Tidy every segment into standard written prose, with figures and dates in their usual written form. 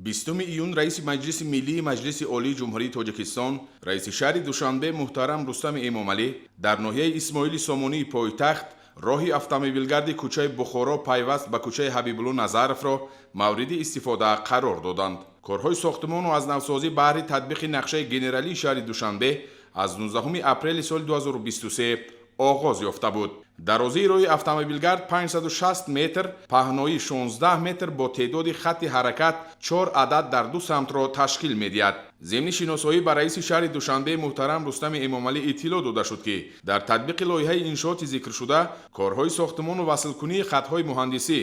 20 июн раиси маҷлиси миллии маҷлиси олии ҷумҳурии Тоҷикистон, раиси шаҳри Душанбе муҳтарам Рустами Эмомалӣ дар ноҳияи Исмоили Сомонии пойтахт роҳи автомобилгарди кӯчаи Бухоро пайваст ба кӯчаи Ҳабибулло Назаровро мавриди истифода қарор доданд. Корҳои сохтмону азнавсозӣ баҳри татбиқи нақшаи генералии шаҳри Душанбе аз 19 апрели соли 2023 оғоз ёфта буд. дарозии роҳи автомобилгард 560 метр, паҳнои 16 метр бо теъдоди хатти ҳаракат 4 адад дар ду самтро ташкил медиҳад. зимни шиносоӣ ба раиси шаҳри Душанбе муҳтарам Рустами Эмомалӣ иттилоъ дода шуд ки дар татбиқи лоиҳаи иншооти зикршуда корҳои сохтмону васлкунии хаттҳои муҳандисӣ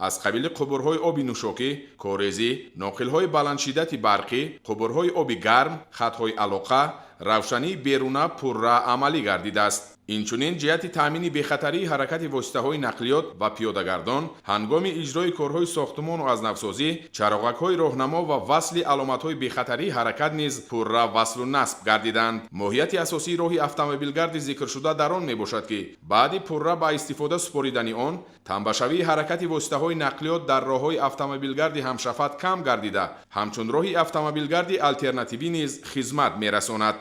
аз қабили қубурҳои оби нӯшокӣ, корезӣ, ноқилҳои баландшиддати барқӣ, қубурҳои оби гарм, хаттҳои алоқа, равшании беруна пурра амалӣ гардидааст. инчунин ҷиҳати таъмини бехатарии ҳаракати воситаҳои нақлиёт ва пиёдагардон ҳангоми иҷрои корҳои сохтмону азнавсозӣ, чароғакҳои роҳнамо ва васли аломатҳои бехатарии ҳаракат низ пурра васлу насб гардиданд. моҳияти асосии роҳи автомобилгарди зикршуда дар он мебошад ки баъди пурра ба истифода супоридани он, танбашавии ҳаракати воситаҳои нақлиёт дар роҳҳои автомобилгарди ҳамшафат кам гардида, ҳамчун роҳи автомобилгарди алтернативӣ низ хизмат мерасонад.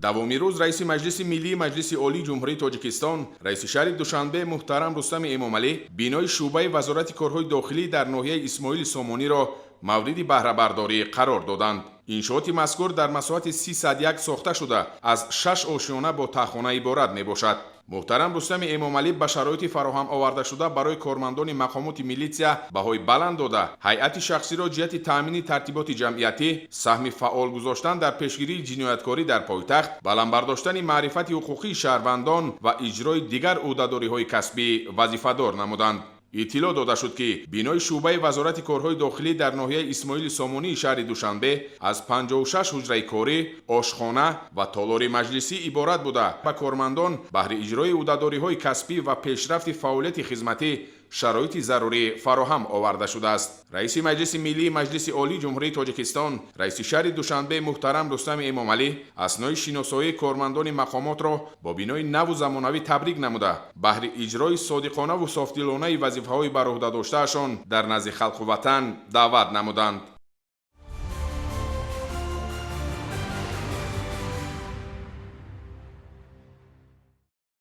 давоми рӯз раиси маҷлиси миллии маҷлиси олии ҷумҳурии Тоҷикистон, раиси шаҳри Душанбе муҳтарам Рустами Эмомалӣ бинои шуъбаи вазорати корҳои дохилӣ дар ноҳияи Исмоили Сомониро мавриди баҳрабардорӣ қарор доданд. иншооти мазкур дар масоҳати 301 сохта шуда аз 6 ошиёна бо таххона иборат мебошад. муҳтарам Рустами Эмомалӣ ба шароити фароҳам овардашуда барои кормандони мақомоти милитсия баҳои баланд дода, ҳайати шахсиро ҷиҳати таъмини тартиботи ҷамъиятӣ, саҳми фаъол гузоштан дар пешгирии ҷинояткорӣ дар пойтахт, баландбардоштани маърифати ҳуқуқии шаҳрвандон ва иҷрои дигар ӯҳдадориҳои касбӣ вазифадор намуданд. иттилоъ дода шуд ки бинои шуъбаи вазорати корҳои дохилӣ дар ноҳияи Исмоили Сомонии шаҳри Душанбе аз 56 ҳуҷраи корӣ, ошхона ва толори маҷлисӣ иборат буда ба кормандон баҳри иҷрои ӯҳдадориҳои касбӣ ва пешрафти фаъолияти хизматӣ шароити зарурӣ фароҳам оварда шудааст. раиси маҷлиси миллии маҷлиси олии ҷумҳурии Тоҷикистон, раиси шаҳри Душанбе муҳтарам Рустами Эмомалӣ аснои шиносоии кормандони мақомотро бо бинои наву замонавӣ табрик намуда, баҳри иҷрои содиқонаву софдилонаи вазифаҳои бар ӯҳда доштаашон дар назди халқу ватан даъват намуданд.